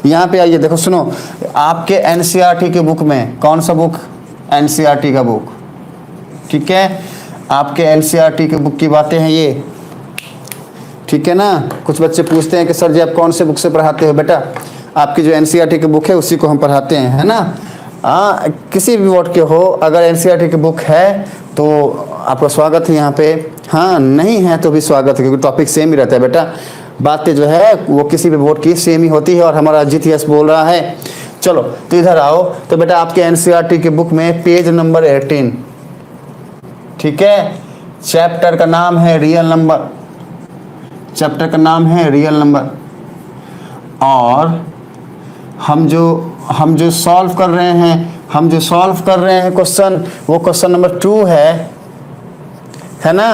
यहाँ पे आइए, देखो सुनो, आपके एनसीईआरटी के बुक में कौन सा बुक, एनसीईआरटी का बुक, ठीक है, आपके एनसीईआरटी के बुक की बातें हैं ये, ठीक है ना। कुछ बच्चे पूछते हैं कि सर जी आप कौन से बुक से पढ़ाते हो, बेटा आपकी जो एनसीईआरटी की बुक है उसी को हम पढ़ाते हैं, है ना। किसी भी बोर्ड के हो, अगर एनसीईआरटी की बुक है तो आपका स्वागत है यहाँ पे, हाँ नहीं है तो भी स्वागत है, क्योंकि टॉपिक सेम ही रहता है बेटा, बातें जो है वो किसी भी बोर्ड की सेम ही होती है। और हमारा अजीत यस बोल रहा है, चलो तो इधर आओ। तो बेटा आपके एनसीईआरटी की बुक में पेज नंबर 18, ठीक है, चैप्टर का नाम है रियल नंबर, चैप्टर का नाम है रियल नंबर। और हम जो सॉल्व कर रहे हैं, क्वेश्चन, वो क्वेश्चन नंबर 2 है ना,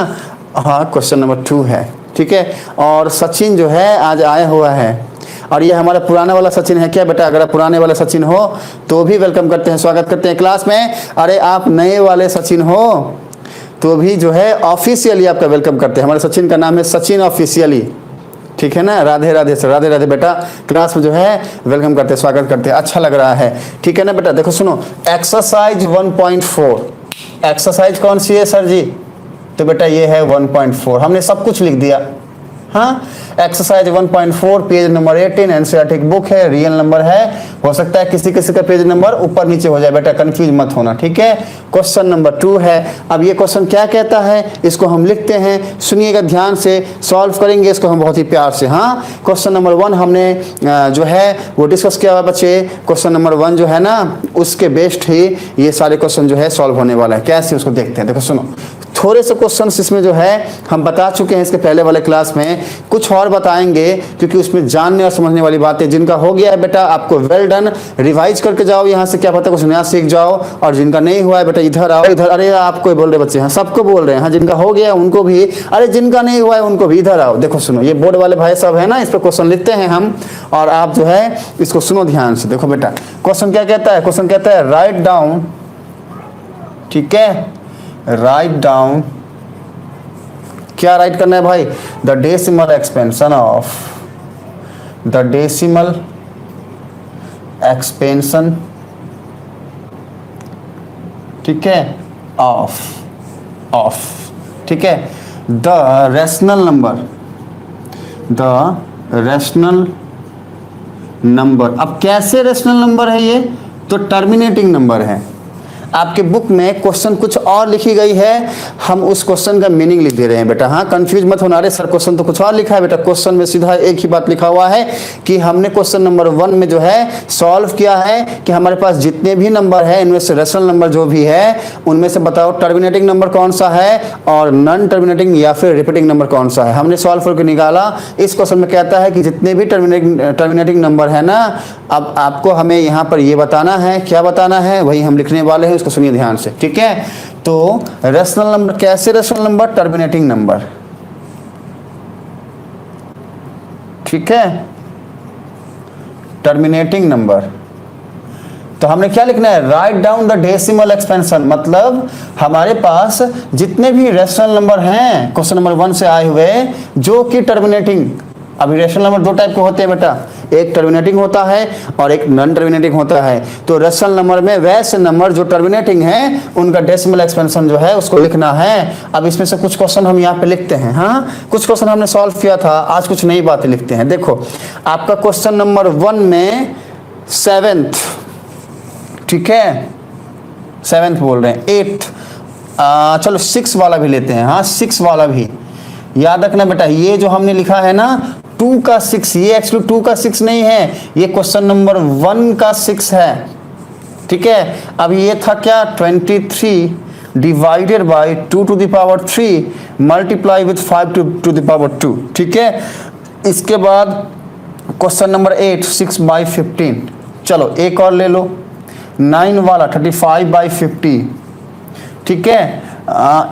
हाँ क्वेश्चन नंबर 2 है, ठीक है। और सचिन जो है आज आया हुआ है, और ये हमारा पुराना वाला सचिन है क्या बेटा, अगर आप पुराने वाले सचिन हो तो भी वेलकम करते हैं, स्वागत करते हैं क्लास में। अरे आप नए वाले सचिन हो तो भी जो है ऑफिशियली आपका वेलकम करते हैं। हमारे सचिन का नाम है सचिन ऑफिशियली, ठीक है ना। राधे राधे सर, राधे राधे बेटा, क्लास में जो है वेलकम करते हैं, स्वागत करते हैं, अच्छा लग रहा है, ठीक है ना बेटा। देखो सुनो, एक्सरसाइज 1.4, एक्सरसाइज कौन सी है सर जी, तो बेटा ये है 1.4, हमने सब कुछ लिख दिया, हाँ। एक्सरसाइज 1.4 पेज नंबर 18, एनसीईआरटी की बुक है, रियल नंबर है, हो सकता है किसी किसी का पेज नंबर ऊपर नीचे हो जाए बेटा, कंफ्यूज मत होना, ठीक है। क्वेश्चन नंबर 2 है। अब ये क्वेश्चन क्या कहता है, इसको हम लिखते हैं, सुनिएगा ध्यान से, सॉल्व करेंगे इसको हम बहुत ही प्यार से, हाँ। क्वेश्चन नंबर 1 हमने जो है वो डिस्कस किया हुआ बच्चे, क्वेश्चन नंबर 1 जो है ना उसके बेस्ड ही ये सारे क्वेश्चन जो है सॉल्व होने वाला है। कैसे उसको देखते हैं, देखो सुनो, थोड़े से क्वेश्चंस इसमें जो है हम बता चुके हैं इसके पहले वाले क्लास में, कुछ और बताएंगे क्योंकि उसमें जानने और समझने वाली बातें, जिनका हो गया है बेटा आपको वेल डन, रिवाइज करके जाओ यहाँ से, क्या पता कुछ नया सीख जाओ। और जिनका नहीं हुआ है बेटा इधर आओ, इधर, अरे आपको बोल रहे बच्चे, हाँ सबको बोल रहे हैं, हाँ जिनका हो गया उनको भी, अरे जिनका नहीं हुआ है उनको भी इधर आओ। देखो सुनो, ये बोर्ड वाले भाई सब है ना, इस पर क्वेश्चन लिखते हैं हम, और आप जो है इसको सुनो ध्यान से। देखो बेटा क्वेश्चन क्या कहता है, क्वेश्चन कहता है राइट डाउन, ठीक है, राइट डाउन, क्या राइट करना है भाई, the decimal expansion of, the decimal expansion, ठीक है, ऑफ, ठीक है, the rational number, the rational number. अब कैसे रेशनल नंबर है ये, तो टर्मिनेटिंग नंबर है। आपके बुक में क्वेश्चन कुछ और लिखी गई है, हम उस क्वेश्चन का मीनिंग लिख दे रहे हैं बेटा, हाँ कंफ्यूज मत होना, अरे सर क्वेश्चन तो कुछ और लिखा है बेटा, क्वेश्चन में सीधा एक ही बात लिखा हुआ है कि हमने क्वेश्चन नंबर 1 में जो है सॉल्व किया है कि हमारे पास जितने भी नंबर है इनमें से रेशनल नंबर जो भी है उनमें से बताओ टर्मिनेटिंग नंबर कौन सा है और नॉन टर्मिनेटिंग या फिर रिपीटिंग नंबर कौन सा है। हमने सॉल्व करके निकाला, इस क्वेश्चन में कहता है कि जितने भी टर्मिनेटिंग नंबर है ना, अब आपको हमें यहाँ पर ये बताना है, क्या बताना है वही हम लिखने वाले हैं, उसको सुनिए ध्यान से, ठीक है। तो रेशनल नंबर, कैसे रेशनल नंबर, टर्मिनेटिंग नंबर, ठीक है, टर्मिनेटिंग नंबर। तो हमने क्या लिखना है, write down the decimal expansion, मतलब हमारे पास जितने भी रेशनल नंबर हैं क्वेश्चन नंबर 1 से आए हुए जो कि टर्मिनेटिंग, अभी रेशनल नंबर 2 टाइप के होते हैं बेटा, एक टर्मिनेटिंग होता है और एक नॉन टर्मिनेटिंग होता है। तो रेशनल नंबर में वैसे नंबर जो टर्मिनेटिंग है उनका डेसिमल एक्सपेंशन जो है उसको लिखना है। अब इसमें से कुछ क्वेश्चन हम यहाँ पे लिखते हैं, हाँ कुछ क्वेश्चन हमने सॉल्व किया था, आज कुछ नई बातें लिखते हैं। देखो आपका क्वेश्चन नंबर 1 में 7th, ठीक है 7th बोल रहे हैं, 8th, चलो 6 वाला भी लेते हैं, हाँ 6 वाला भी याद रखना बेटा, ये जो हमने लिखा है ना 2 का 6, ये एक्चुअली 2 का 6 नहीं है, ये क्वेश्चन नंबर 1 का 6 है, ठीक है। अब ये था क्या, 23 divided by 2 to the power 3 multiply with 5 to the power 2, ठीक है। इसके बाद क्वेश्चन नंबर 8 6/15, चलो एक और ले लो 9 वाला 35/50, ठीक है।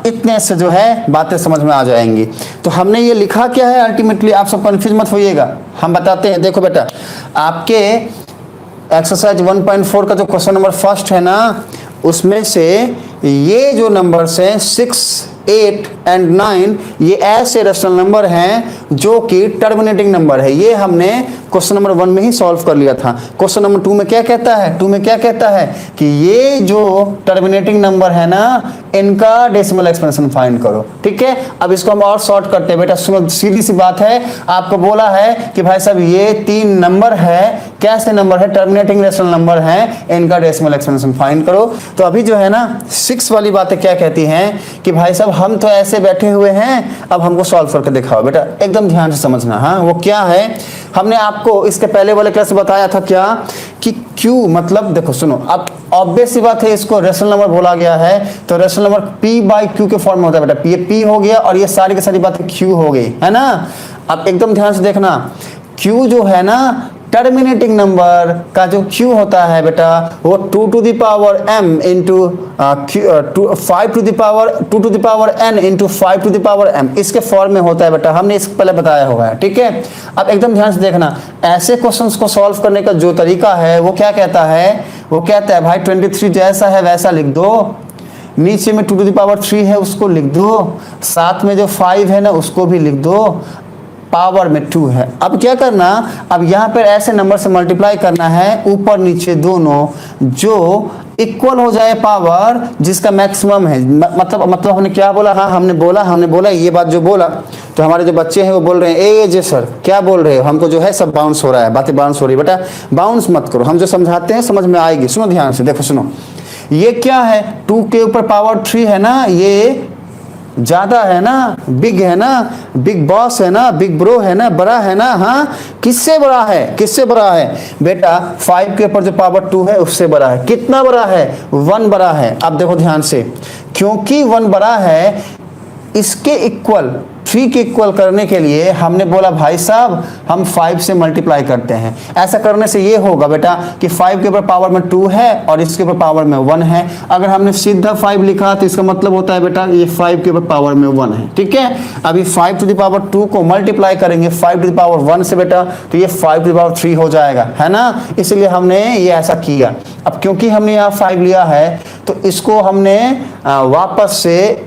इतने से जो है बातें समझ में आ जाएंगी। तो हमने ये लिखा क्या है अल्टीमेटली, आप सब कंफ्यूज मत होइएगा, हम बताते हैं। देखो बेटा आपके एक्सरसाइज 1.4 का जो क्वेश्चन नंबर 1 है ना, उसमें से ये जो नंबर्स हैं 6, 8 एंड 9 ये ऐसे रेशनल नंबर हैं जो कि टर्मिनेटिंग नंबर है। ये हमने क्वेश्चन नंबर 1 में ही सॉल्व कर लिया था। क्वेश्चन नंबर 2 में क्या कहता है? 2 में क्या कहता है कि ये जो टर्मिनेटिंग नंबर है ना, इनका डेसिमल एक्सपेंशन फाइंड करो। ठीक है, अब इसको हम और शॉर्ट करते हैं। बेटा सुनो, सीधी सी बात है, आपको बोला है कि भाई साहब ये 3 नंबर है, कैसे नंबर है? टर्मिनेटिंग रेशनल नंबर है, इनका डेसिमल एक्सपेंशन फाइंड करो। तो अभी जो है ना 6 वाली बातें क्या कहती हैं कि भाई साहब हम तो ऐसे बैठे हुए हैं, अब हमको सॉल्व करके दिखाओ। बेटा एकदम ध्यान से समझना। हाँ, वो क्या है? हमने आपको इसके पहले वाले क्लास में बताया था क्या कि Q मतलब, देखो सुनो, अब ऑब्वियस सी बात है, इसको रेशनल नंबर बोला गया है, तो रेशनल नंबर P/Q के फॉर्म में होता है। बेटा ये P हो गया और ये सारी की सारी बातें Q हो गई, है ना। अब एकदम ध्यान से देखना, Q जो है ना, टर्मिनेटिंग नंबर का जो Q होता है बेटा, वो 2 to the power m into 5 to the power 2 to the power n into 5 to the power m, इसके फॉर्म में होता है। बेटा हमने इससे पहले बताया हुआ है। ठीक है, अब एकदम ध्यान से देखना, ऐसे क्वेश्चंस को सॉल्व करने का जो तरीका है वो क्या कहता है? वो कहता है भाई 23 जैसा है वैसा लिख दो, नीचे में 2 to the power 3 है उसको लिख दो, साथ में जो 5 है ना उसको भी लिख दो, पावर में 2 है। अब क्या करना, अब यहाँ पर ऐसे नंबर से मल्टीप्लाई करना है, ऊपर नीचे दोनों, जो इक्वल हो जाए पावर जिसका मैक्सिमम है। मतलब हमने क्या बोला? हाँ हमने बोला ये बात जो बोला, तो हमारे जो बच्चे हैं वो बोल रहे हैं ए जे सर क्या बोल रहे हो, हमको जो है सब बाउंस हो रहा है, बातें बाउंस हो रही है। बेटा बाउंस मत करो, हम जो समझाते हैं समझ में आएगी। सुनो ध्यान से, देखो सुनो, ये क्या है? 2 के ऊपर पावर 3 है ना, ये ज्यादा है ना, बिग है ना, बिग बॉस है ना, बिग ब्रो है ना, बड़ा है ना। हाँ, किससे बड़ा है? किससे बड़ा है? बेटा 5 के ऊपर जो पावर 2 है उससे बड़ा है। कितना बड़ा है? 1 बड़ा है। अब देखो ध्यान से, क्योंकि 1 बड़ा है, इसके इक्वल 3 के इक्वल करने के लिए हमने बोला भाई साहब हम 5 से मल्टीप्लाई करते हैं। ऐसा करने से ये होगा बेटा कि 5 के ऊपर पावर में 2 है और इसके ऊपर पावर में 1 है। अगर हमने सीधा 5 लिखा तो इसका मतलब होता है बेटा ये 5 के ऊपर पावर में 1 है। ठीक है, अभी 5 to the power 2 को मल्टीप्लाई करेंगे 5 to the power 1 से बेटा, तो ये 5 to the power 3 हो जाएगा, है ना। इसलिए हमने ये ऐसा किया। अब क्योंकि हमने यहाँ 5 लिया है तो इसको हमने वापस से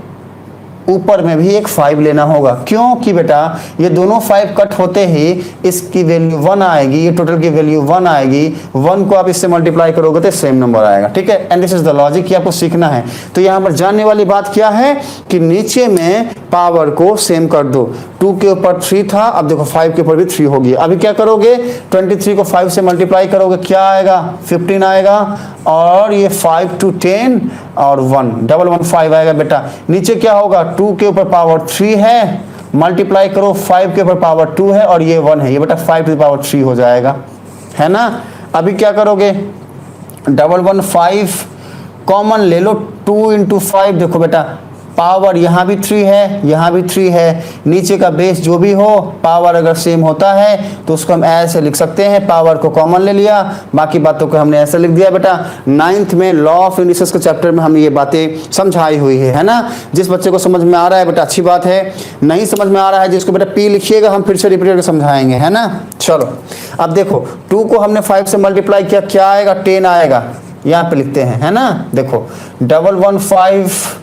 ऊपर में भी एक 5 लेना होगा। क्योंकि बेटा ये दोनों 5 कट होते ही इसकी वैल्यू 1 आएगी, ये टोटल की वैल्यू 1 आएगी। 1 को आप इससे मल्टीप्लाई करोगे तो सेम नंबर आएगा। ठीक है, and this is the logic कि आपको सीखना है। तो यहाँ पर जानने वाली बात क्या है कि नीचे में पावर को सेम कर दो। 2 के ऊपर 3 था, अब देखो 5 के ऊपर भी 3 होगी। अभी क्या करोगे? 23 को 5 से मल्टीप्लाई करोगे, क्या आएगा? 15 आएगा, और ये 5 to 10 और 1 115 आएगा। बेटा नीचे क्या होगा? 2 के ऊपर पावर 3 है, मल्टीप्लाई करो 5 के ऊपर पावर 2 है और ये 1 है, ये बेटा 5 to the power 3 हो जाएगा, है ना। अभी क्या करोगे? 115 कॉमन ले लो, 2 into 5, देखो बेटा पावर यहाँ भी 3 है, यहाँ भी 3 है, नीचे का बेस जो भी हो, पावर अगर सेम होता है तो उसको हम ऐसे लिख सकते हैं, पावर को कॉमन ले लिया, बाकी बातों को हमने ऐसे लिख दिया। बेटा 9th में लॉ ऑफ इंडिसेस के चैप्टर में हमने ये बातें समझाई हुई है ना। जिस बच्चे को समझ में आ रहा है बेटा अच्छी बात है, नहीं समझ में आ रहा है जिसको बेटा पी लिखिएगा, हम फिर से रिपीट करके समझाएंगे, है ना। चलो अब देखो 2 को हमने 5 से मल्टीप्लाई किया, क्या आएगा? 10 आएगा, यहाँ पे लिखते हैं, है ना। देखो 115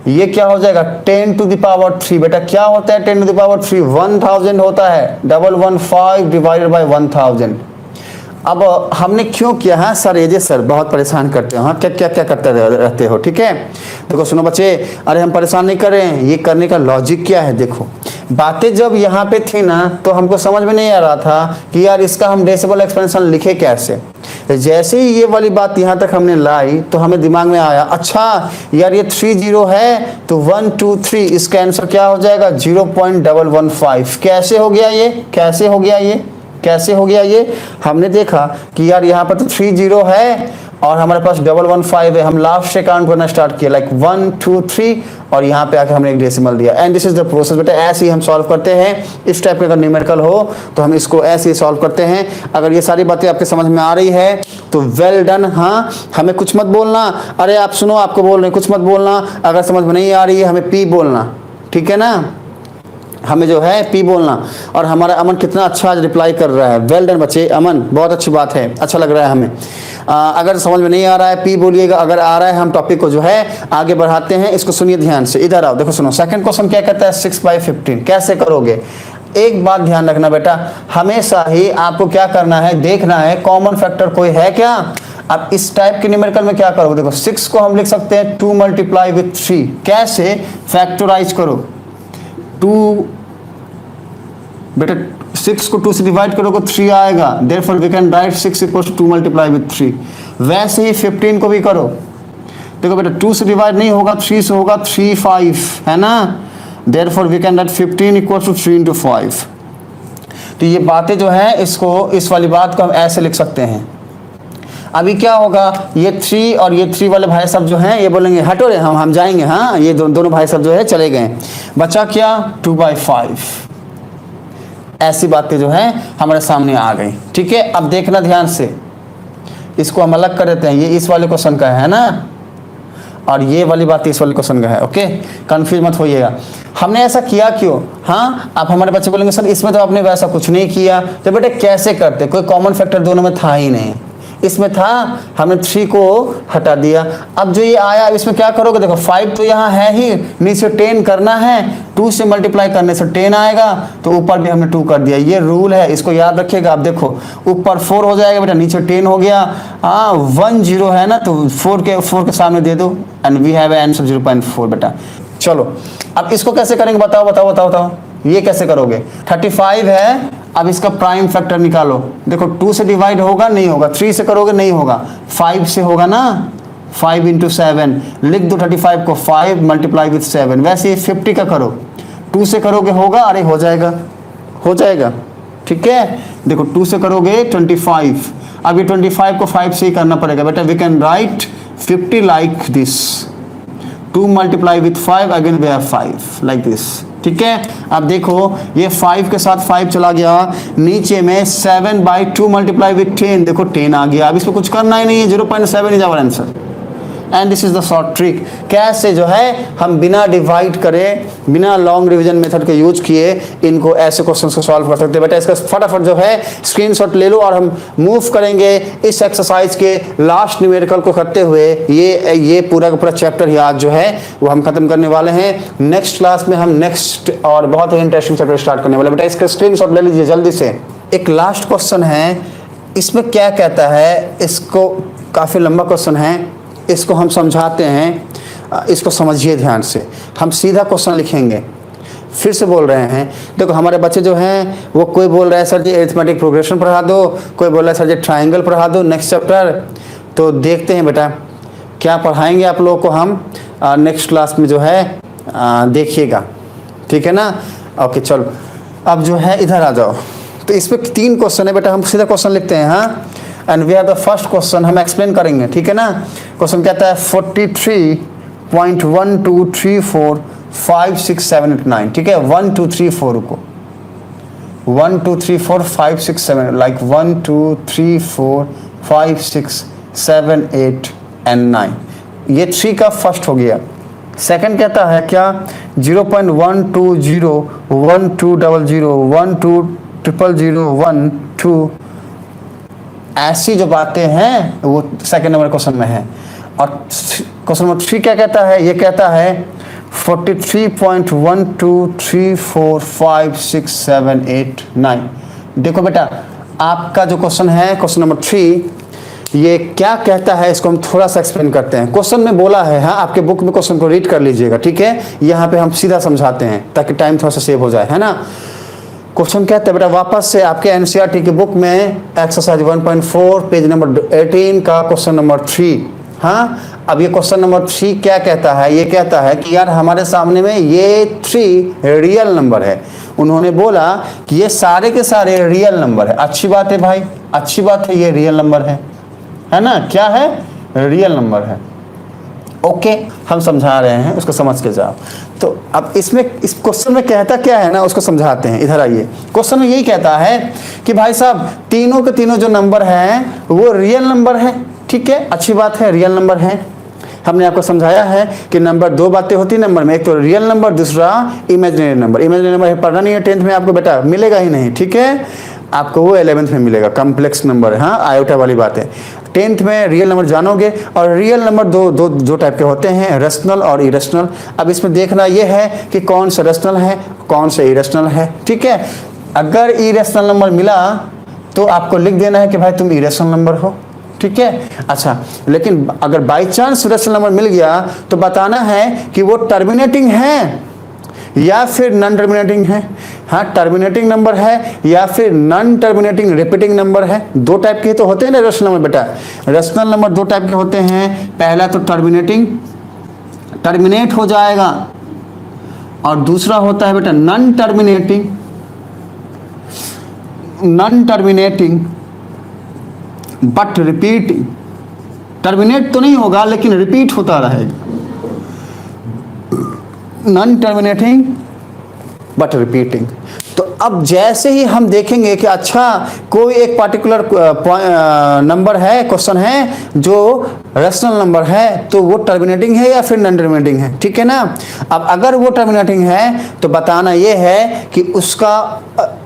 ये क्या हो जाएगा? 10 to the power 3। बेटा क्या होता है 10 to the power 3? 1000 होता है। 115 डिवाइडेड बाय 1000। अब हमने क्यों किया है? सर ये सर बहुत परेशान करते हो, हाँ क्या क्या क्या करते रहते हो। ठीक है, देखो सुनो बच्चे, अरे हम परेशान नहीं कर रहे हैं, ये करने का लॉजिक क्या है। देखो बातें जब यहाँ पे थी ना तो हमको समझ में नहीं आ रहा था कि यार इसका हम डेसिमल एक्सपेंशन लिखे कैसे। जैसे ही ये वाली बात यहाँ तक हमने लाई तो हमें दिमाग में आया, अच्छा यार ये 30 है तो 1 2 3, इसका आंसर क्या हो जाएगा? 0.115। कैसे हो गया ये? कैसे हो गया ये? कैसे हो गया ये? हमने देखा कि यार यहाँ पर तो 30 है और हमारे पास 115 है। हम लास्ट से काउंट करना स्टार्ट किया, लाइक 1 2 3, और यहाँ पे आके हमने एक डेसिमल दिया। And this is the process. बेटा ऐसे ही हम सॉल्व करते हैं। इस टाइप का अगर न्यूमेरिकल हो तो हम इसको ऐसे ही सॉल्व करते हैं। अगर ये सारी बातें आपके समझ में आ रही है तो वेल डन। हाँ, हमें कुछ मत बोलना, अरे आप सुनो आपको बोल रहे हैं कुछ मत बोलना। अगर समझ में नहीं आ रही है हमें पी बोलना, ठीक है ना। हमें जो है पी बोलना। और हमारा अमन कितना अच्छा आज रिप्लाई कर रहा है, वेल डन बच्चे, अमन बहुत अच्छी बात है, अच्छा लग रहा है हमें। अगर समझ में नहीं आ रहा है पी बोलिएगा, अगर आ रहा है हम टॉपिक को जो है आगे बढ़ाते हैं। इसको सुनिए ध्यान से, इधर आओ, देखो सुनो। सेकंड क्वेश्चन क्या कहता है, 6/15 कैसे करोगे। एक बात ध्यान रखना बेटा, हमेशा ही आपको क्या करना है, देखना है कॉमन फैक्टर कोई है क्या। अब इस टाइप के न्यूमेरिकल में क्या करोगे, देखो 6 को हम लिख सकते हैं 2 मल्टीप्लाई विथ 3, कैसे फैक्टराइज करो। 2 बेटा 6 को 2 से डिवाइड करोगे 3 आएगा, therefore we can write 6 equals to 2 multiply with 3। वैसे ही 15 को भी करो। देखो बेटा 2 से डिवाइड नहीं होगा, 3 से होगा, 3 5 है ना, therefore we can write 15 equals to 3 into 5। तो ये बातें जो है इसको, इस वाली बात को हम ऐसे लिख सकते हैं। अभी क्या होगा, ये 3 और ये 3 वाले भाई साहब जो हैं ये बोलेंगे हटो रे, हम जाएंगे, हाँ ये दोनों भाई साहब जो है चले गए। बचा क्या, 2/5। ऐसी बातें जो है हमारे सामने आ गई। ठीक है, अब देखना ध्यान से, इसको हम अलग कर देते हैं। ये इस वाले क्वेश्चन का है ना, और ये वाली बात इस वाले क्वेश्चन का है। ओके, कंफ्यूज मत होइएगा। हमने ऐसा किया क्यों, हाँ आप हमारे बच्चे बोलेंगे सर इसमें तो आपने वैसा कुछ नहीं किया। तो बेटे कैसे करते, कोई कॉमन फैक्टर दोनों में था ही नहीं, इसमें था, हमने 3 को हटा दिया। अब जो ये आया इसमें क्या करोगे, देखो 5 तो यहाँ है ही, नीचे 10 करना है, 2 से मल्टीप्लाई करने से 10 आएगा, तो ऊपर भी हमने 2 कर दिया। ये रूल है, इसको याद रखिएगा। आप देखो ऊपर 4 हो जाएगा बेटा, नीचे 10 हो गया। 1 0 है ना, तो 4 के सामने दे दो, एंड वी हैव आंसर 0.4 बेटा। चलो अब इसको कैसे करेंगे, बताओ बताओ बताओ बताओ, ये कैसे करोगे। 35 है, अब इसका प्राइम फैक्टर निकालो। देखो 2 से डिवाइड होगा, नहीं होगा, 3 से करोगे नहीं होगा, 5 से होगा ना, 5 into 7 लिख दो। 35 को 5 मल्टीप्लाई विथ 7। वैसे ही 50 का करो, 2 से करोगे होगा, अरे हो जाएगा, हो जाएगा। ठीक है, देखो 2 से करोगे 25। अब ये 25 को 5 से ही करना पड़ेगा बेटा। We can write 50 like this, 2 multiply with 5, again we have 5 like this. ठीक है, अब देखो ये 5 के साथ 5 चला गया, नीचे में 7/2 मल्टीप्लाई विथ 10, देखो 10 आ गया। अब इसको कुछ करना ही नहीं है, 0.7 is our answer. And this is the short trick, कैसे जो है हम बिना डिवाइड करे, बिना लॉन्ग रिवीजन मेथड के यूज किए इनको ऐसे क्वेश्चंस को सॉल्व कर सकते हैं। बेटा इसका फटाफट जो है स्क्रीनशॉट ले लो, और हम मूव करेंगे इस एक्सरसाइज के लास्ट न्यूमेरिकल को करते हुए। ये पूरा का पूरा चैप्टर ही आज जो है वो हम खत्म करने वाले हैं। नेक्स्ट क्लास में हम नेक्स्ट और बहुत ही इंटरेस्टिंग चैप्टर स्टार्ट करने वाले। बेटा इसका स्क्रीनशॉट ले लीजिए जल्दी से। एक लास्ट क्वेश्चन है, इसमें क्या कहता है, इसको काफ़ी लंबा क्वेश्चन है, इसको हम समझाते हैं, इसको समझिए ध्यान से। हम सीधा क्वेश्चन लिखेंगे, फिर से बोल रहे हैं। देखो हमारे बच्चे जो हैं वो कोई बोल रहा है सर जी अरिथमेटिक प्रोग्रेशन पढ़ा दो, कोई बोल रहा है सर जी ट्राइंगल पढ़ा दो नेक्स्ट चैप्टर। तो देखते हैं बेटा क्या पढ़ाएंगे आप लोगों को हम नेक्स्ट क्लास में जो है, देखिएगा। ठीक है ना, ओके चलो अब जो है इधर आ जाओ। तो इसमें 3 क्वेश्चन है बेटा, हम सीधा क्वेश्चन लिखते हैं। हाँ, and we are the first question, हम एक्सप्लेन करेंगे। ठीक है ना, क्वेश्चन कहता है 43.12345678 9। ठीक है, 1 2 3 4 रुको, 1 2 3 4 5 6 7, लाइक 1 2 3 4 5 6 7 8 and 9। ये 3 का फर्स्ट हो गया। सेकंड कहता है क्या, 0.120 1200 1200 1 2, ऐसी जो बातें हैं वो सेकंड नंबर क्वेश्चन में है। और क्वेश्चन नंबर 3 क्या कहता है, ये कहता है 43.12345678 9। देखो बेटा आपका जो क्वेश्चन है क्वेश्चन नंबर 3, ये क्या कहता है इसको हम थोड़ा सा एक्सप्लेन करते हैं। क्वेश्चन में बोला है, हाँ आपके बुक में क्वेश्चन को रीड कर लीजिएगा। ठीक है, यहाँ पे हम सीधा समझाते हैं ताकि टाइम थोड़ा सा सेव हो जाए, है ना। क्वेश्चन कहते हैं बेटा, वापस से आपके एनसीईआरटी की बुक में एक्सरसाइज 1.4 पेज नंबर 18 का क्वेश्चन नंबर 3। हाँ, अब ये क्वेश्चन नंबर 3 क्या कहता है, ये कहता है कि यार हमारे सामने में ये 3 रियल नंबर है। उन्होंने बोला कि ये सारे के सारे रियल नंबर है। अच्छी बात है भाई, अच्छी बात है, ये रियल नंबर है ना, क्या है, रियल नंबर है। ओके, हम समझा रहे हैं, उसको समझ के जाओ। तो अब इसमें इस क्वेश्चन में कहता क्या है ना, उसको समझाते हैं। इधर आइए, क्वेश्चन में यही कहता है कि भाई साहब तीनों के तीनों जो नंबर हैं वो रियल नंबर है। ठीक है, अच्छी बात है, रियल नंबर है। हमने आपको समझाया है कि नंबर दो बातें होती है नंबर में, एक तो रियल नंबर, दूसरा इमेजिनरी नंबर। इमेजिनरी नंबर पढ़ना नहीं है 10th में आपको बेटा, मिलेगा ही नहीं, ठीक है, आपको वो 11th में मिलेगा, कॉम्प्लेक्स नंबर, हाँ आयोटा वाली बात है। 10th में रियल नंबर जानोगे, और रियल नंबर दो टाइप के होते हैं, रैशनल और इरेशनल। अब इसमें देखना ये है कि कौन सा रैशनल है, कौन सा इरेशनल है, ठीक है। अगर इरेशनल नंबर मिला तो आपको लिख देना है कि भाई तुम इरेशनल नंबर हो, ठीक है। अच्छा, लेकिन अगर बाई चांस रैशनल नंबर मिल गया तो बताना है कि वो टर्मिनेटिंग है या फिर नॉन टर्मिनेटिंग है। हाँ, टर्मिनेटिंग नंबर है या फिर नॉन टर्मिनेटिंग रिपीटिंग नंबर है। दो टाइप के तो होते हैं ना रैशनल नंबर बेटा। रैशनल नंबर दो टाइप के होते हैं, पहला तो टर्मिनेट हो जाएगा, और दूसरा होता है बेटा non terminating but repeating. Terminate तो नहीं होगा लेकिन रिपीट होता रहेगा, नॉन टर्मिनेटिंग बट रिपीटिंग। तो अब जैसे ही हम देखेंगे कि अच्छा कोई एक पार्टिकुलर नंबर है, क्वेश्चन है जो रैशनल नंबर है, तो वो टर्मिनेटिंग है या फिर नॉन टर्मिनेटिंग है, ठीक है ना। अब अगर वो टर्मिनेटिंग है तो बताना ये है कि उसका,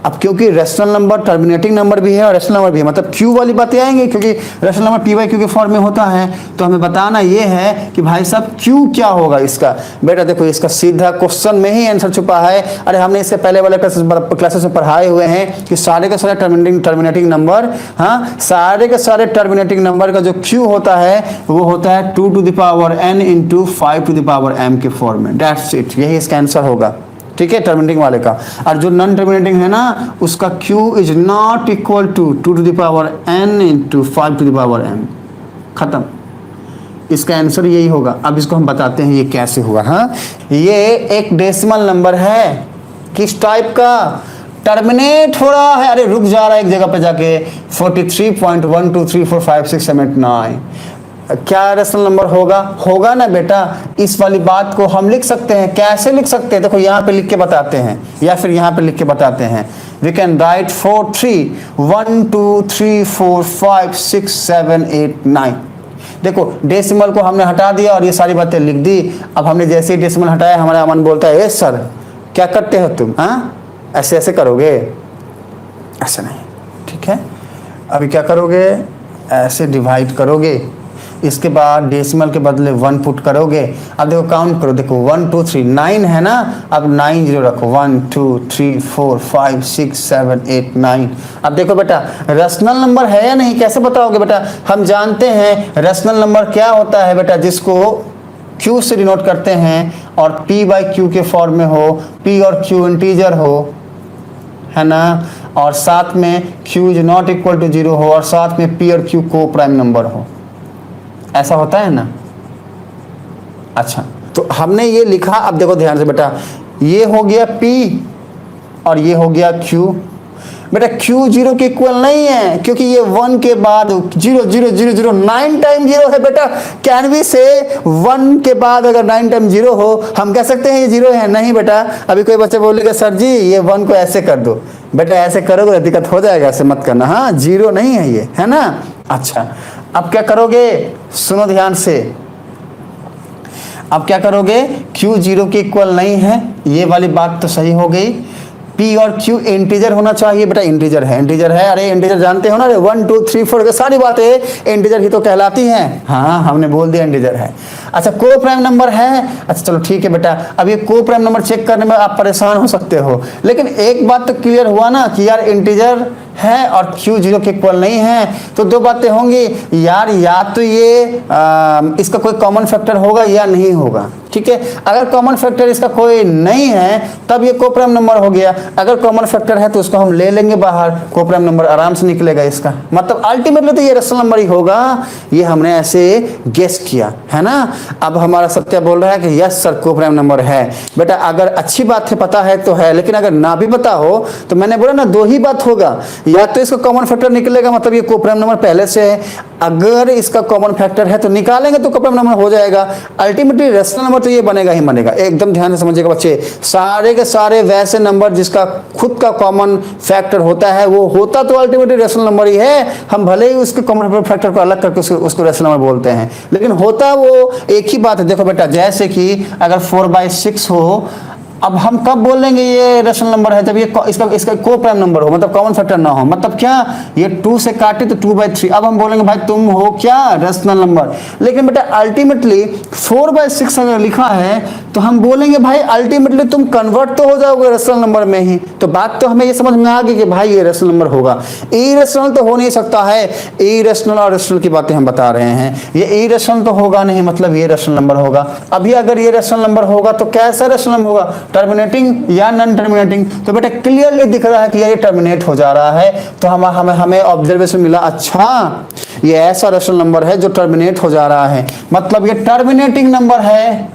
अब क्योंकि रैशनल नंबर टर्मिनेटिंग नंबर भी है और रैशनल नंबर भी है, मतलब क्यू वाली बातें आएंगी, क्योंकि rational number P by Q के फॉर्म में होता है। तो हमें बताना ये है कि भाई साहब क्यू क्या होगा इसका। बेटा देखो, इसका सीधा क्वेश्चन में ही आंसर छुपा है। अरे हमने इससे पहले वाले क्लासेस में पढ़ाए हुए हैं कि सारे के सारे टर्मिनेटिंग नंबर, हाँ सारे के सारे टर्मिनेटिंग नंबर का जो क्यू होता है वो होता है 2 to the power n into 5 to the power m के फॉर्म में। दैट्स इट, यही इसका आंसर होगा, ठीक है, टर्मिनेटिंग वाले का। और जो नॉन टर्मिनेटिंग है ना, उसका Q is not equal to 2 to the power n into 5 to the power m। खत्म, इसका आंसर यही होगा। अब इसको हम बताते हैं ये कैसे हुआ। हाँ, ये एक डेसिमल नंबर है, किस टाइप का, टर्मिनेट हो रहा है, अरे रुक जा रहा है एक जगह पे जाके 43.123456789। क्या रैशनल नंबर होगा ना बेटा। इस वाली बात को हम लिख सकते हैं, कैसे लिख सकते हैं, देखो यहाँ पे लिख के बताते हैं या फिर यहाँ पे लिख के बताते हैं। वी कैन राइट 4312345678 देखो डेसिमल को हमने हटा दिया और ये सारी बातें लिख दी। अब हमने जैसे ही डेसिमल हटाया हमारा मन बोलता है, ए सर क्या करते हो तुम, हाँ ऐसे ऐसे करोगे, ऐसे नहीं, ठीक है। अभी क्या करोगे, ऐसे डिवाइड करोगे, इसके बाद डेसिमल के बदले 1 पुट करोगे। अब देखो काउंट करो, देखो 1 2 3 9 है ना, अब 9 0 रखो, 1 2 3 4 5 6 7 8 9। अब देखो बेटा रैशनल नंबर है या नहीं, कैसे बताओगे बेटा। हम जानते हैं रैशनल नंबर क्या होता है बेटा, जिसको Q से डिनोट करते हैं और P बाई Q के फॉर्म में हो, P और Q इंटीजर हो, है ना, और साथ में Q is not equal to 0 हो, और साथ में P और Q को प्राइम नंबर हो, ऐसा होता है ना। अच्छा, तो हमने ये लिखा। अब देखो ध्यान से बेटा, ये हो गया P और ये हो गया Q। बेटा Q 0 के इक्वल नहीं है, क्योंकि ये 1 के बाद 0 0 0 0 9 टाइम 0 है बेटा। कैन वी से 1 के बाद अगर 9 टाइम 0 हो, हम कह सकते हैं ये 0 है? नहीं बेटा। अभी कोई बच्चा बोलेगा सर जी ये 1 को ऐसे कर दो, बेटा ऐसे करोगे तो दिक्कत हो जाएगा, ऐसे मत करना, हाँ 0 नहीं है ये, है ना। अच्छा, अब क्या करोगे, सुनो ध्यान से। अब क्या करोगे, Q 0 के इक्वल नहीं है, ये वाली बात तो सही हो गई। P और Q इंटीजर होना चाहिए बेटा, इंटीजर है, इंटीजर है। अरे इंटीजर जानते हो ना, 1 2 3 4 सारी बातें इंटीजर ही तो कहलाती हैं। हाँ हमने बोल दिया इंटीजर है। अच्छा, को प्राइम नंबर है। अच्छा चलो ठीक है बेटा, अब ये को प्राइम नंबर चेक करने में आप परेशान हो सकते हो, लेकिन एक बात तो क्लियर हुआ ना कि यार इंटीजर है और Q 0 के इक्वल नहीं है, तो दो बातें होंगी यार, या तो ये इसका कोई कॉमन फैक्टर होगा या नहीं होगा, ठीक है। अगर कॉमन फैक्टर इसका कोई नहीं है तब ये कोप्राइम नंबर हो गया, अगर कॉमन फैक्टर है तो उसको हम ले लेंगे बाहर, कोप्राइम नंबर आराम से निकलेगा इसका, मतलब अल्टीमेटली तो ये रैशनल नंबर ही होगा। ये हमने ऐसे गेस किया, है ना। अब हमारा सत्या बोल रहा है कि यस सर कोप्राइम नंबर है। बेटा अगर अच्छी बात है, पता है तो है, लेकिन अगर ना भी पता हो तो मैंने बोला ना दो ही बात होगा, या तो इसका कॉमन फैक्टर निकलेगा मतलब ये कोप्राइम नंबर पहले से है, अगर इसका कॉमन फैक्टर है तो निकालेंगे तो कॉमन नंबर हो जाएगा। अल्टीमेटली रेशनल नंबर तो ये बनेगा ही बनेगा। एकदम ध्यान से समझिएगा बच्चे, सारे के सारे वैसे नंबर जिसका खुद का कॉमन फैक्टर होता है वो होता तो अल्टीमेटली रेशनल नंबर ही है। हम भले ही उसके कॉमन फैक्टर को अलग करके उसको रेशनल नंबर बोलते हैं, लेकिन होता वो एक ही बात है। देखो बेटा, जैसे कि अगर 4/6 हो, अब हम कब बोलेंगे ये रेशनल नंबर है? जब ये इसका को प्राइम नंबर हो, मतलब कॉमन फैक्टर ना हो। मतलब क्या, ये 2 से काटे तो 2/3, अब हम बोलेंगे भाई तुम हो क्या रेशनल नंबर। लेकिन बेटा अल्टीमेटली 4/6 अगर लिखा है तो हम बोलेंगे भाई अल्टीमेटली तुम कन्वर्ट तो हो जाओगे रेशनल नंबर में ही। तो बात तो हमें ये समझ में आ गई कि भाई ये रेशनल नंबर होगा। इरेशनल तो हो नहीं सकता है। इरेशनल और रेशनल की बातें हम बता रहे हैं, ये इरेशनल तो होगा नहीं, मतलब ये रेशनल नंबर होगा। अभी अगर ये रेशनल नंबर होगा तो कैसा रेशनल नंबर होगा, टर्मिनेटिंग या नॉन टर्मिनेटिंग? तो बेटा क्लियरली दिख रहा है कि ये टर्मिनेट हो जा रहा है। तो हमें ऑब्जर्वेशन मिला, अच्छा ये ऐसा रेशनल नंबर है जो टर्मिनेट हो जा रहा है, मतलब ये टर्मिनेटिंग नंबर है,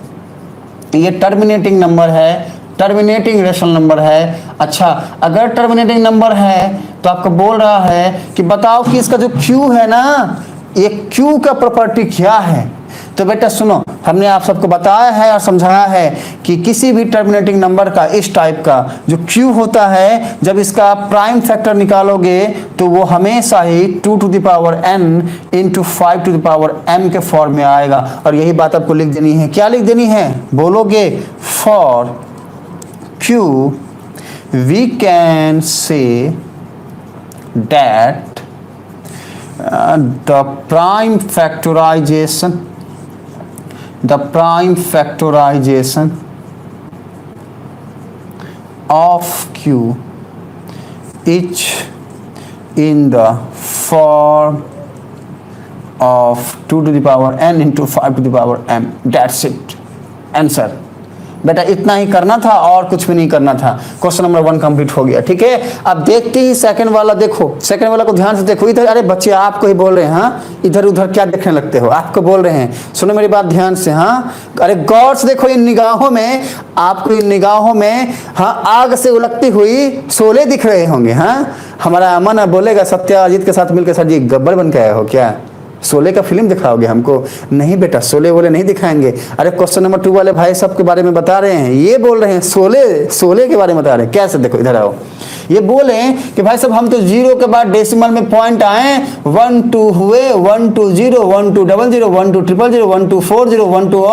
ये टर्मिनेटिंग नंबर है, टर्मिनेटिंग रेशनल नंबर है। अच्छा, अगर टर्मिनेटिंग नंबर है तो आपको बोल रहा है कि बताओ कि इसका जो Q है ना, ये Q का प्रॉपर्टी क्या है? तो बेटा सुनो, हमने आप सबको बताया है और समझाया है कि किसी भी टर्मिनेटिंग नंबर का इस टाइप का जो Q होता है, जब इसका प्राइम फैक्टर निकालोगे तो वो हमेशा ही 2 to the power n into 5 to the power m के फॉर्म में आएगा। और यही बात आपको लिख देनी है। क्या लिख देनी है बोलोगे? For Q we can say that the prime factorization of Q is in the form of 2 to the power n into 5 to the power m. That's it. Answer. बेटा इतना ही करना था और कुछ भी नहीं करना था। क्वेश्चन नंबर 1 कंप्लीट हो गया। ठीक है, अब देखते ही सेकंड वाला देखो, सेकंड वाला को ध्यान से देखो। इधर अरे बच्चे आपको ही बोल रहे हैं, हाँ इधर उधर क्या देखने लगते हो, आपको बोल रहे हैं, सुनो मेरी बात ध्यान से। हाँ अरे गौर से देखो, इन निगाहों में आपको, इन निगाहों में हाँ आग से उलगती हुई शोले दिख रहे होंगे। हाँ हमारा अमन बोलेगा सत्याजीत के साथ मिलकर, सर जी गब्बर बन के आए हो क्या, शोले का फिल्म दिखाओगे हमको? नहीं बेटा, शोले वोले नहीं दिखाएंगे। अरे क्वेश्चन नंबर 2 वाले भाई सब के बारे में बता रहे हैं, ये बोल रहे हैं शोले के बारे में बता रहे हैं। कैसे? देखो इधर आओ, ये बोले कि भाई सब हम तो 0 के बाद डेसिमल में पॉइंट आए, 1 2 हुए, 1 2 0, 1 2 0 0, 1 2 0 0, 1 2 4 0, 1 2,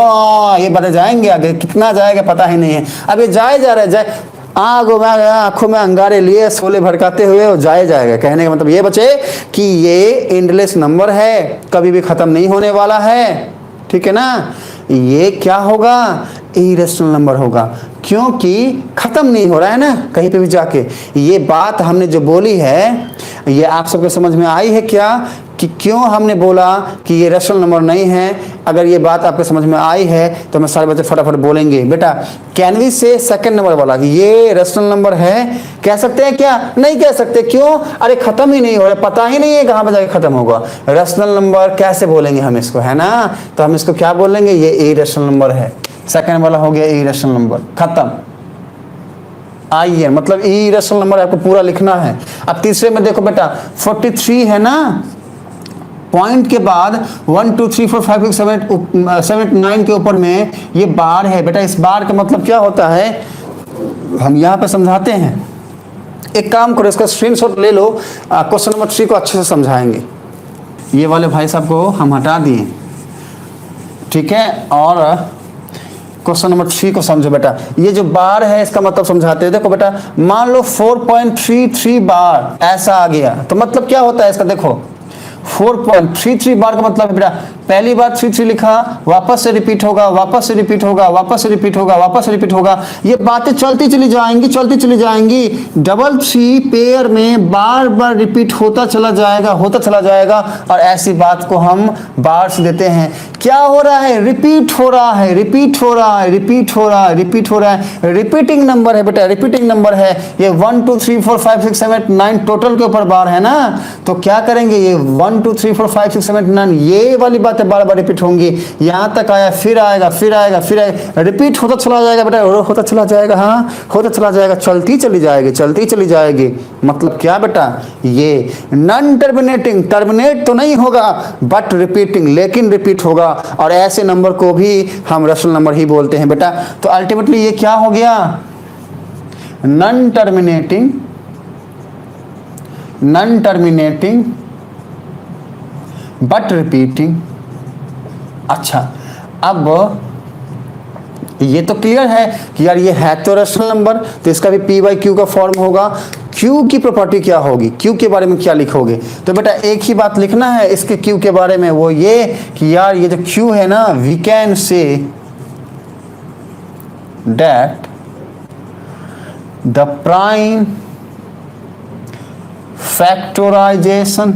ये बता जाएंगे आगे कितना जाएगा पता ही नहीं है। अब ये जाए जा रहा है, जाए आंखों में अंगारे लिए शोले भड़काते हुए वो जाएगा। कहने का मतलब ये बचे कि ये एंडलेस नंबर है, कभी भी खत्म नहीं होने वाला है। ठीक है ना, ये क्या होगा? इरेशनल नंबर होगा, क्योंकि खत्म नहीं हो रहा है ना कहीं पे भी जाके। ये बात हमने जो बोली है ये आप सबको समझ में आई है क्या, कि क्यों हमने बोला कि ये रेशनल नंबर नहीं है? अगर ये बात आपको समझ में आई है तो मैं सारे बच्चे फटाफट बोलेंगे। बेटा कैन वी से सेकंड नंबर वाला कि ये रेशनल नंबर है? कह सकते हैं क्या? नहीं कह सकते। क्यों? अरे खत्म ही नहीं हो रहा, पता ही नहीं है कहाँ पे जाके खत्म होगा। रेशनल नंबर कैसे बोलेंगे हम इसको, है ना? तो हम इसको क्या बोलेंगे? ये इरेशनल नंबर है। सेकंड वाला हो गया इरेशनल नंबर, खत्म। आइए, मतलब इरेशनल नंबर आपको पूरा लिखना है। अब तीसरे में देखो बेटा 43 है ना, पॉइंट के बाद 1 2 3 4 5 6 7 8 9 के ऊपर में ये बार है। बेटा इस बार का मतलब क्या होता है हम यहाँ पे समझाते हैं। एक काम करो, इसका स्क्रीनशॉट ले लो, क्वेश्चन नंबर 3 को अच्छे से समझाएंगे। ये वाले भाई साहब को हम हटा दिए, ठीक है, और क्वेश्चन नंबर 3 को समझो। बेटा ये जो बार है इसका मतलब समझाते हैं। देखो बेटा मान लो 4.33 बार ऐसा आ गया, तो मतलब क्या होता है इसका? देखो 4.33 बार का मतलब है बेटा पहली बार 33 लिखा, वापस से रिपीट होगा, वापस से रिपीट होगा, वापस से रिपीट होगा, वापस से रिपीट होगा। ये बातें चलती चली जाएंगी, चलती चली जाएंगी। 3 पेयर में बार बार रिपीट होता चला जाएगा, होता चला जाएगा। और ऐसी बात को हम बार से देते हैं। क्या हो रहा है? रिपीट हो रहा है, रिपीट हो रहा है, रिपीट हो रहा है, रिपीट हो रहा है। रिपीटिंग नंबर है बेटा, रिपीटिंग नंबर है। ये 1 2 3 4 5 6 7 8 9 टोटल के ऊपर बार है ना, तो क्या करेंगे? ये 1 1 2 3 4 5 6 7 9 ये वाली बातें बार बार रिपीट होंगी। यहाँ तक आया, फिर आएगा, फिर आएगा, फिर आएगा, रिपीट होता चला जाएगा बेटा, होता चला जाएगा, हाँ होता चला जाएगा, चलती चली जाएगी, चलती चली जाएगी। मतलब क्या बेटा, ये नॉन टर्मिनेटिंग, टर्मिनेट तो नहीं होगा बट रिपीटिंग, लेकिन रिपीट होगा। और ऐसे नंबर को भी हम रेशनल नंबर ही बोलते हैं बेटा। तो अल्टीमेटली ये क्या हो गया, non terminating, non terminating but repeating. अच्छा, अब ये तो क्लियर है कि यार ये है तो रेशनल नंबर, तो इसका भी p बाई क्यू का फॉर्म होगा। q की प्रॉपर्टी क्या होगी, q के बारे में क्या लिखोगे, तो बेटा एक ही बात लिखना है इसके q के बारे में, वो ये कि यार ये जो q है ना, we can say that the prime factorization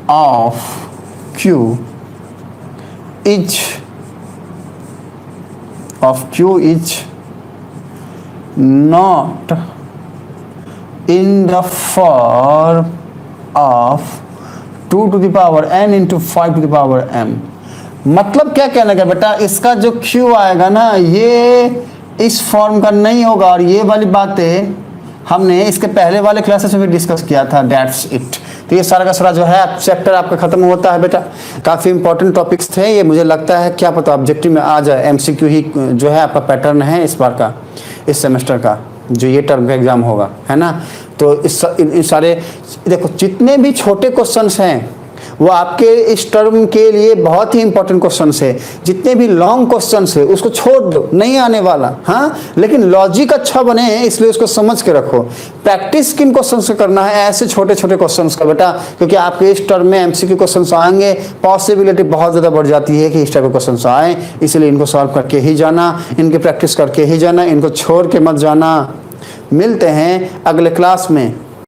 of q is not in the form of 2 to the power n into 5 to the power m। मतलब क्या कहना है बेटा, इसका जो q आएगा ना, ये इस फॉर्म का नहीं होगा। और ये वाली बातें हमने इसके पहले वाले क्लासेस में भी डिस्कस किया था, दैट्स इट। तो ये सारा का सारा जो है चैप्टर आपका खत्म होता है बेटा। काफ़ी इंपॉर्टेंट टॉपिक्स थे ये, मुझे लगता है क्या पता ऑब्जेक्टिव में आ जाए। एमसीक्यू ही जो है आपका पैटर्न है इस बार का, इस सेमेस्टर का, जो ये टर्म का एग्जाम होगा, है ना। तो इन सारे देखो जितने भी छोटे क्वेश्चंस हैं वो आपके इस टर्म के लिए बहुत ही इंपॉर्टेंट क्वेश्चंस है। जितने भी लॉन्ग क्वेश्चंस है उसको छोड़ दो, नहीं आने वाला, हाँ, लेकिन लॉजिक अच्छा बने इसलिए उसको समझ के रखो। प्रैक्टिस किन क्वेश्चंस से करना है, ऐसे छोटे छोटे क्वेश्चंस का बेटा, क्योंकि आपके इस टर्म में एमसीक्यू क्वेश्चंस आएंगे, पॉसिबिलिटी बहुत ज़्यादा बढ़ जाती है कि इस टाइप के क्वेश्चंस आए। इसलिए इनको सॉल्व करके ही जाना, इनकी प्रैक्टिस करके ही जाना, इनको छोड़ के मत जाना। मिलते हैं अगले क्लास में।